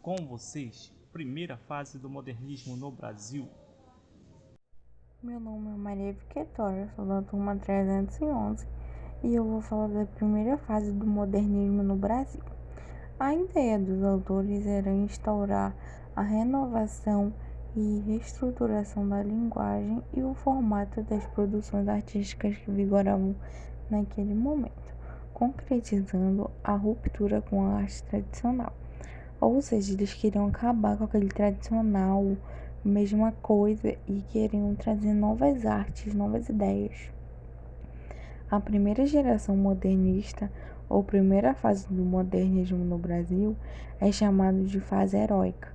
Com vocês, primeira fase do modernismo no Brasil. Meu nome é Maria Viquetória, sou da turma 311 e eu vou falar da primeira fase do modernismo no Brasil. A ideia dos autores era instaurar a renovação e reestruturação da linguagem e o formato das produções artísticas que vigoravam naquele momento, concretizando a ruptura com a arte tradicional. Ou seja, eles queriam acabar com aquele tradicional, mesma coisa, e queriam trazer novas artes, novas ideias. A primeira geração modernista, ou primeira fase do modernismo no Brasil, é chamada de fase heróica,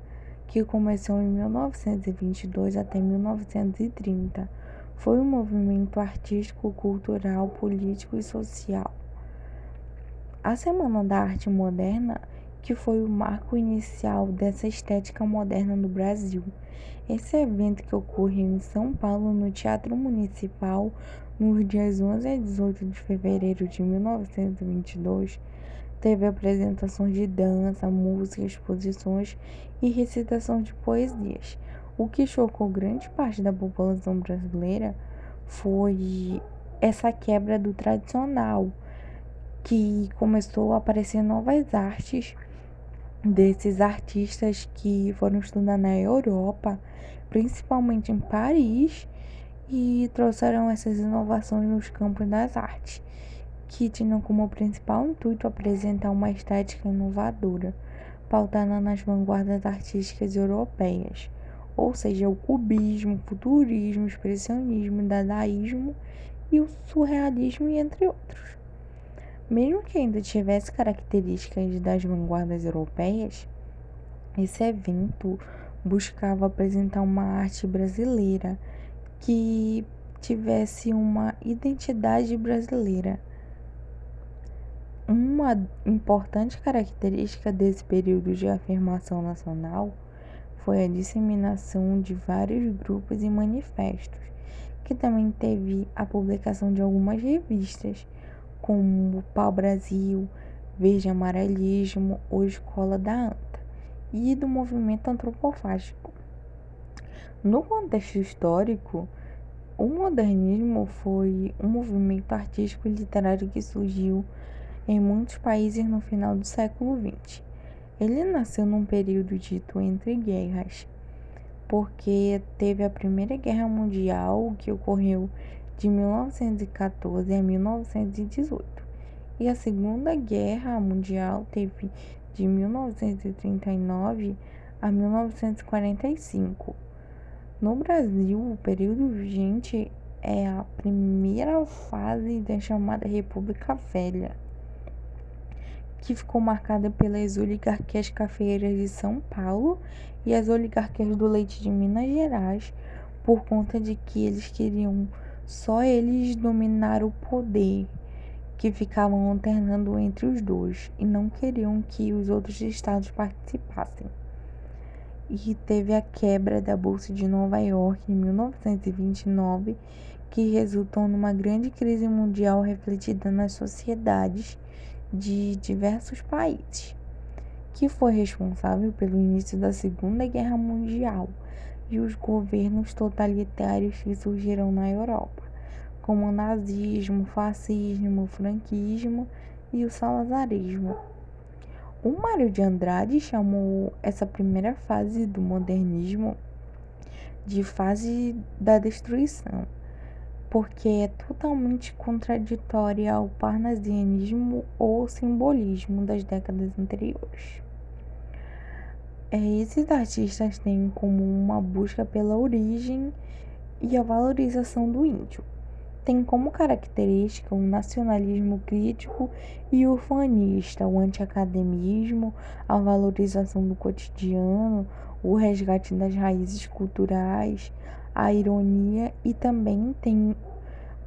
que começou em 1922 até 1930. Foi um movimento artístico, cultural, político e social. A Semana da Arte Moderna, que foi o marco inicial dessa estética moderna no Brasil. Esse evento que ocorreu em São Paulo, no Teatro Municipal, nos dias 11 a 18 de fevereiro de 1922, teve apresentações de dança, música, exposições e recitação de poesias. O que chocou grande parte da população brasileira foi essa quebra do tradicional, que começou a aparecer novas artes desses artistas que foram estudar na Europa, principalmente em Paris, e trouxeram essas inovações nos campos das artes, que tinham como principal intuito apresentar uma estética inovadora, pautada nas vanguardas artísticas europeias, ou seja, o cubismo, futurismo, expressionismo, dadaísmo e o surrealismo, entre outros. Mesmo que ainda tivesse características das vanguardas europeias, esse evento buscava apresentar uma arte brasileira que tivesse uma identidade brasileira. Uma importante característica desse período de afirmação nacional foi a disseminação de vários grupos e manifestos, que também teve a publicação de algumas revistas, como o Pau Brasil, Verde Amarelismo ou Escola da Anta, e do movimento antropofágico. No contexto histórico, o modernismo foi um movimento artístico e literário que surgiu em muitos países no final do século XX. Ele nasceu num período dito entre guerras, porque teve a Primeira Guerra Mundial, que ocorreu de 1914 a 1918, e a Segunda Guerra Mundial teve de 1939 a 1945. No Brasil, o período vigente é a primeira fase da chamada República Velha, que ficou marcada pelas oligarquias cafeeiras de São Paulo e as oligarquias do leite de Minas Gerais, por conta de que eles queriam só eles dominar o poder, que ficavam alternando entre os dois e não queriam que os outros estados participassem. E teve a quebra da Bolsa de Nova York em 1929, que resultou numa grande crise mundial refletida nas sociedades de diversos países, que foi responsável pelo início da Segunda Guerra Mundial e os governos totalitários que surgiram na Europa, como o nazismo, fascismo, franquismo e o salazarismo. O Mário de Andrade chamou essa primeira fase do modernismo de fase da destruição, porque é totalmente contraditória ao parnasianismo ou simbolismo das décadas anteriores. Esses artistas têm como uma busca pela origem e a valorização do índio. Tem como característica o nacionalismo crítico e urbanista, o antiacademismo, a valorização do cotidiano, o resgate das raízes culturais, a ironia, e também tem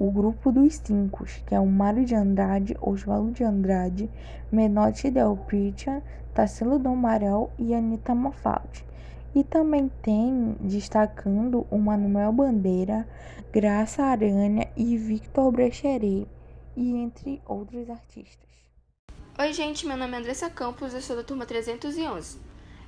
o grupo dos cinco, que é o Mário de Andrade, Oswaldo de Andrade, Menotti Del Pitta, Tarsila do Amaral e Anita Mafaldi. E também tem, destacando, o Manuel Bandeira, Graça Aranha e Victor Brecheret, e entre outros artistas. Oi, gente, meu nome é Andressa Campos, eu sou da turma 311.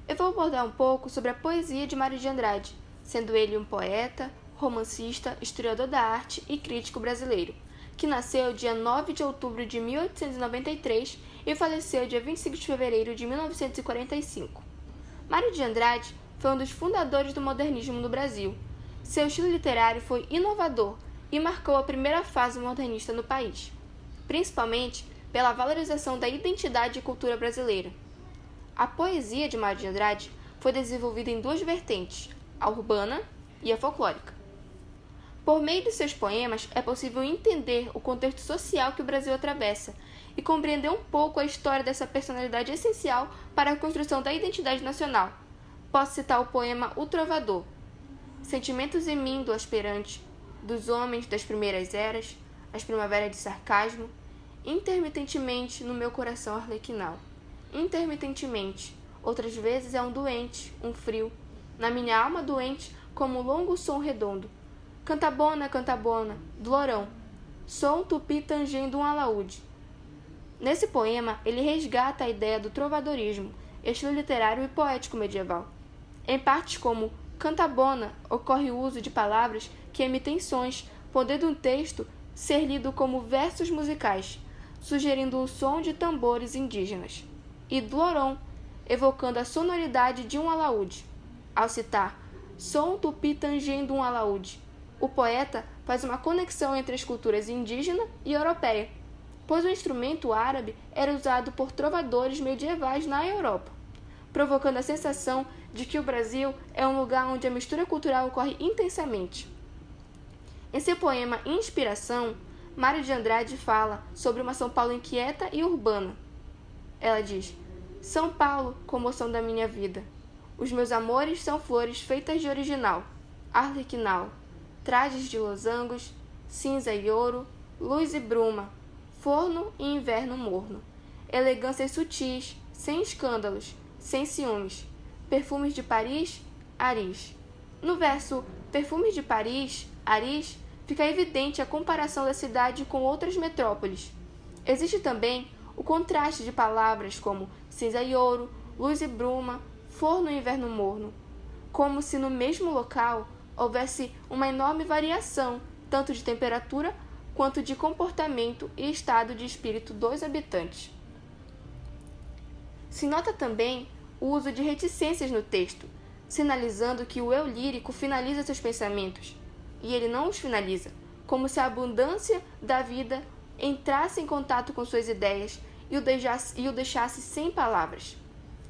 eu vou abordar um pouco sobre a poesia de Mário de Andrade, sendo ele um poeta, romancista, historiador da arte e crítico brasileiro, que nasceu dia 9 de outubro de 1893 e faleceu dia 25 de fevereiro de 1945. Mário de Andrade foi um dos fundadores do modernismo no Brasil. Seu estilo literário foi inovador e marcou a primeira fase modernista no país, principalmente pela valorização da identidade e cultura brasileira. A poesia de Mário de Andrade foi desenvolvida em duas vertentes, a urbana e a folclórica. Por meio de seus poemas, é possível entender o contexto social que o Brasil atravessa e compreender um pouco a história dessa personalidade essencial para a construção da identidade nacional. Posso citar o poema O Trovador. Sentimentos em mim do aspirante, dos homens das primeiras eras, as primaveras de sarcasmo, intermitentemente no meu coração arlequinal. Intermitentemente, outras vezes é um doente, um frio, na minha alma doente como um longo som redondo. Cantabona, dolorão, sou um tupi tangendo um alaúde. Nesse poema, ele resgata a ideia do trovadorismo, estilo literário e poético medieval. Em partes como Cantabona, ocorre o uso de palavras que emitem sons, podendo um texto ser lido como versos musicais, sugerindo o som de tambores indígenas. E Dolorão, evocando a sonoridade de um alaúde. Ao citar sou um tupi tangendo um alaúde, o poeta faz uma conexão entre as culturas indígena e europeia, pois o instrumento árabe era usado por trovadores medievais na Europa, provocando a sensação de que o Brasil é um lugar onde a mistura cultural ocorre intensamente. Em seu poema Inspiração, Mário de Andrade fala sobre uma São Paulo inquieta e urbana. Ela diz: São Paulo, comoção da minha vida. Os meus amores são flores feitas de original, arlequinal, trajes de losangos, cinza e ouro, luz e bruma, forno e inverno morno, elegâncias sutis, sem escândalos, sem ciúmes, perfumes de Paris, Aris. No verso Perfumes de Paris, Aris, fica evidente a comparação da cidade com outras metrópoles. Existe também o contraste de palavras como cinza e ouro, luz e bruma, forno e inverno morno, como se no mesmo local houvesse uma enorme variação, tanto de temperatura quanto de comportamento e estado de espírito dos habitantes. Se nota também o uso de reticências no texto, sinalizando que o eu lírico finaliza seus pensamentos, e ele não os finaliza, como se a abundância da vida entrasse em contato com suas ideias e o deixasse sem palavras.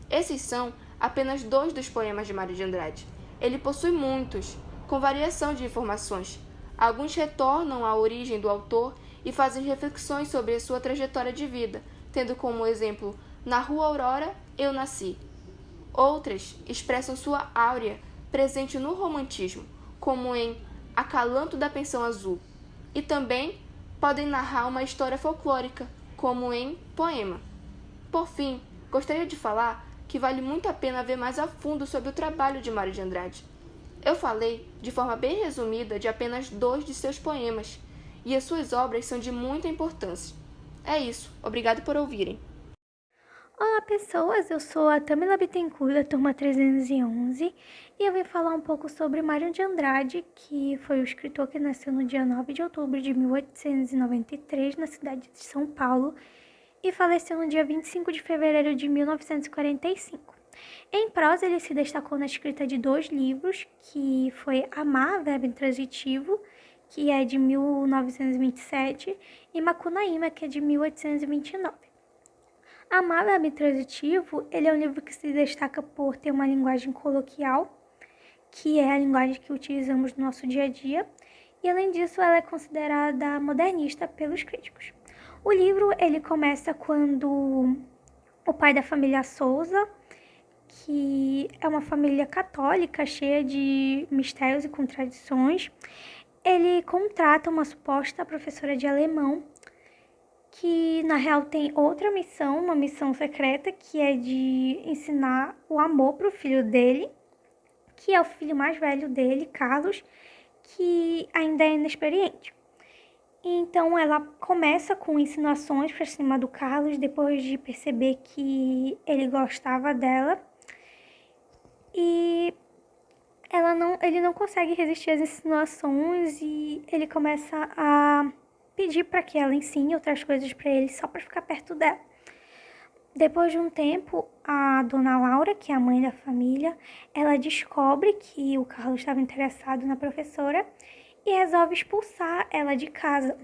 Esses são apenas 2 dos poemas de Mário de Andrade. Ele possui muitos, com variação de informações. Alguns retornam à origem do autor e fazem reflexões sobre a sua trajetória de vida, tendo como exemplo Na Rua Aurora, eu nasci. Outras expressam sua áurea presente no romantismo, como em Acalanto da Pensão Azul, e também podem narrar uma história folclórica, como em Poema. Por fim, gostaria de falar que vale muito a pena ver mais a fundo sobre o trabalho de Mário de Andrade. Eu falei, de forma bem resumida, de apenas 2 de seus poemas, e as suas obras são de muita importância. É isso, obrigado por ouvirem. Olá pessoas, eu sou a Tamila Bittencourt, da turma 311, e eu vim falar um pouco sobre Mário de Andrade, que foi o escritor que nasceu no dia 9 de outubro de 1893, na cidade de São Paulo, e faleceu no dia 25 de fevereiro de 1945. Em prosa, ele se destacou na escrita de 2 livros, que foi Amar, verbo intransitivo, que é de 1927, e Macunaíma, que é de 1829. Amar, verbo intransitivo, ele é um livro que se destaca por ter uma linguagem coloquial, que é a linguagem que utilizamos no nosso dia a dia, e além disso, ela é considerada modernista pelos críticos. O livro, ele começa quando o pai da família Souza, que é uma família católica cheia de mistérios e contradições, ele contrata uma suposta professora de alemão, que na real tem outra missão, uma missão secreta, que é de ensinar o amor para o filho dele, que é o filho mais velho dele, Carlos, que ainda é inexperiente. Então ela começa com insinuações para cima do Carlos, depois de perceber que ele gostava dela. e ele não consegue resistir às insinuações e ele começa a pedir para que ela ensine outras coisas para ele só para ficar perto dela. Depois de um tempo, a dona Laura, que é a mãe da família, ela descobre que o Carlos estava interessado na professora e resolve expulsar ela de casa.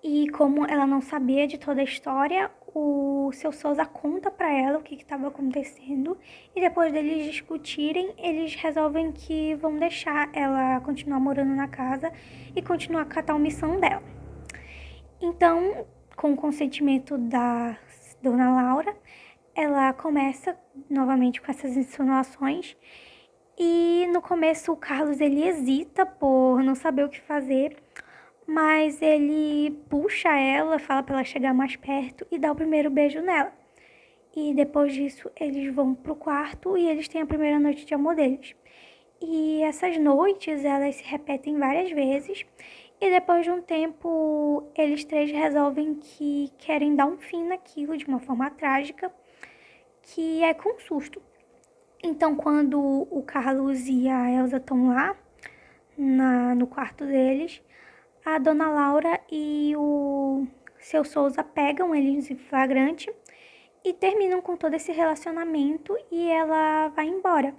E como ela não sabia de toda a história, o seu Souza conta para ela o que estava acontecendo e depois deles discutirem, eles resolvem que vão deixar ela continuar morando na casa e continuar com a tal missão dela. Então, com o consentimento da dona Laura, ela começa novamente com essas insinuações e no começo o Carlos ele hesita por não saber o que fazer, mas ele puxa ela, fala para ela chegar mais perto e dá o primeiro beijo nela. E depois disso eles vão pro quarto e eles têm a primeira noite de amor deles. E essas noites elas se repetem várias vezes e depois de um tempo eles três resolvem que querem dar um fim naquilo de uma forma trágica, que é com susto. Então quando o Carlos e a Elsa estão lá no quarto deles, a dona Laura e o seu Souza pegam eles em flagrante e terminam com todo esse relacionamento e ela vai embora.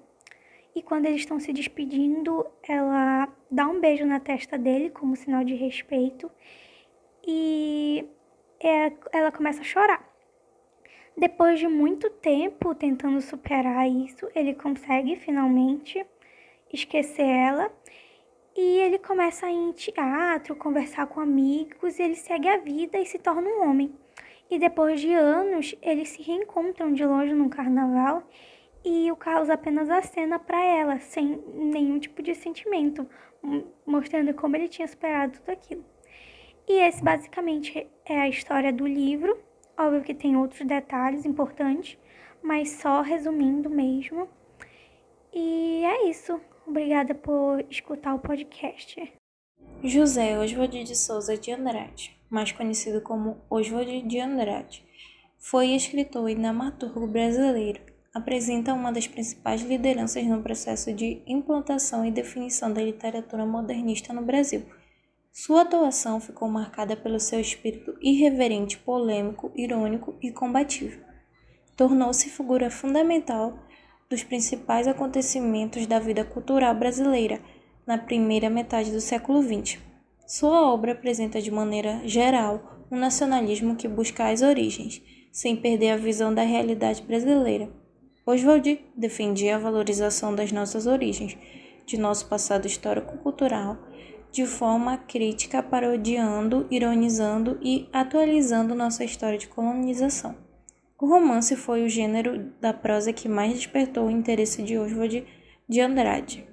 E quando eles estão se despedindo, ela dá um beijo na testa dele como sinal de respeito e ela começa a chorar. Depois de muito tempo tentando superar isso, ele consegue finalmente esquecer ela. E ele começa a ir em teatro, conversar com amigos, ele segue a vida e se torna um homem. E depois de anos, eles se reencontram de longe num carnaval e o Carlos apenas acena para ela, sem nenhum tipo de sentimento, mostrando como ele tinha superado tudo aquilo. E esse basicamente é a história do livro. Óbvio que tem outros detalhes importantes, mas só resumindo mesmo. E é isso. Obrigada por escutar o podcast. José Oswald de Souza de Andrade, mais conhecido como Oswald de Andrade, foi escritor e dramaturgo brasileiro. Apresenta uma das principais lideranças no processo de implantação e definição da literatura modernista no Brasil. Sua atuação ficou marcada pelo seu espírito irreverente, polêmico, irônico e combativo. Tornou-se figura fundamental dos principais acontecimentos da vida cultural brasileira na primeira metade do século XX. Sua obra apresenta de maneira geral um nacionalismo que busca as origens, sem perder a visão da realidade brasileira. Oswald defendia a valorização das nossas origens, de nosso passado histórico-cultural, de forma crítica, parodiando, ironizando e atualizando nossa história de colonização. O romance foi o gênero da prosa que mais despertou o interesse de Oswald de Andrade.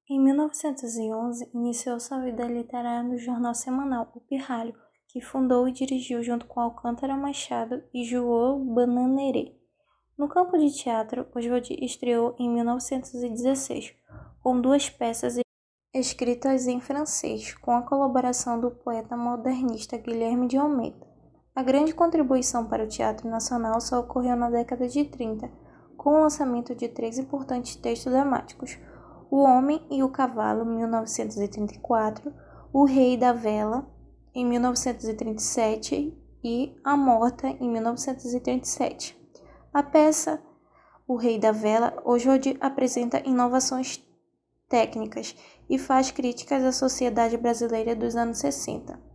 Em 1911, iniciou sua vida literária no jornal semanal O Pirralho, que fundou e dirigiu junto com Alcântara Machado e João Bananerê. No campo de teatro, Oswald estreou em 1916, com 2 peças escritas em francês, com a colaboração do poeta modernista Guilherme de Almeida. A grande contribuição para o teatro nacional só ocorreu na década de 30, com o lançamento de 3 importantes textos dramáticos: O Homem e o Cavalo, 1934, O Rei da Vela, em 1937 e A Morta, em 1937. A peça O Rei da Vela, Oswald apresenta inovações técnicas e faz críticas à sociedade brasileira dos anos 60.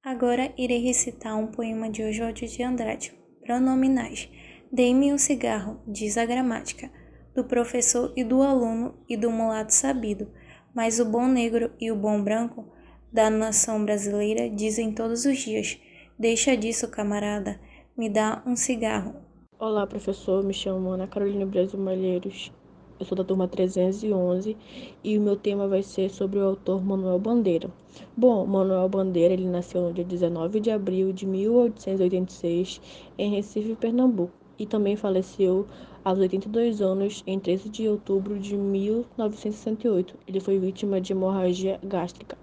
Agora irei recitar um poema de Oswald de Andrade, Pronominais. Dei-me um cigarro, diz a gramática, do professor e do aluno e do mulato sabido, mas o bom negro e o bom branco da nação brasileira dizem todos os dias: deixa disso, camarada, me dá um cigarro. Olá, professor, me chamo Ana Carolina Brasil Malheiros, eu sou da turma 311 e o meu tema vai ser sobre o autor Manuel Bandeira. Bom, Manuel Bandeira, ele nasceu no dia 19 de abril de 1886 em Recife, Pernambuco, e também faleceu aos 82 anos em 13 de outubro de 1968. Ele foi vítima de hemorragia gástrica.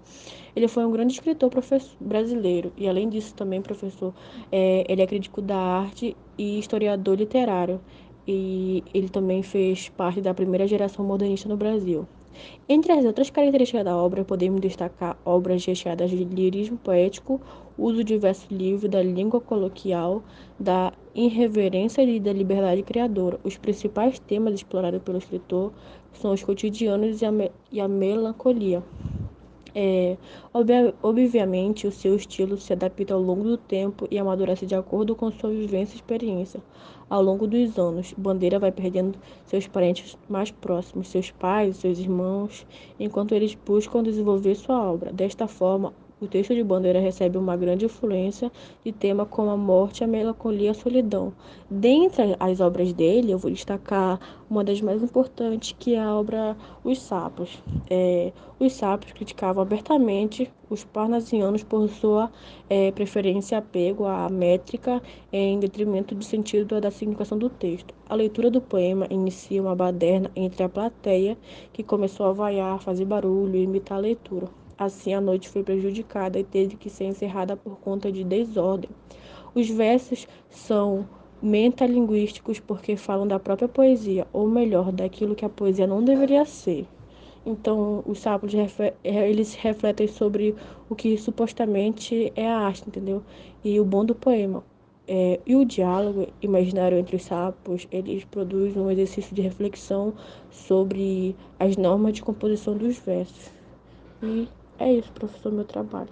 Ele foi um grande escritor brasileiro e, além disso, também professor, ele é crítico da arte e historiador literário. e ele também fez parte da primeira geração modernista no Brasil. Entre as outras características da obra, podemos destacar obras recheadas de lirismo poético, uso de verso livre, da língua coloquial, da irreverência e da liberdade criadora. Os principais temas explorados pelo escritor são os cotidianos e a melancolia. Obviamente, o seu estilo se adapta ao longo do tempo e amadurece de acordo com sua vivência e experiência. Ao longo dos anos, Bandeira vai perdendo seus parentes mais próximos, seus pais, seus irmãos, enquanto eles buscam desenvolver sua obra. Desta forma, o texto de Bandeira recebe uma grande influência de temas como a morte, a melancolia e a solidão. Dentre as obras dele, eu vou destacar uma das mais importantes, que é a obra Os Sapos. Os sapos criticavam abertamente os parnasianos por sua preferência e apego à métrica em detrimento do sentido da significação do texto. A leitura do poema inicia uma baderna entre a plateia, que começou a vaiar, fazer barulho e imitar a leitura. Assim, a noite foi prejudicada e teve que ser encerrada por conta de desordem. Os versos são metalinguísticos porque falam da própria poesia, ou melhor, daquilo que a poesia não deveria ser. Então, os sapos, eles refletem sobre o que supostamente é a arte, entendeu? E o bom do poema. E o diálogo imaginário entre os sapos, eles produzem um exercício de reflexão sobre as normas de composição dos versos. E é isso, professor, meu trabalho.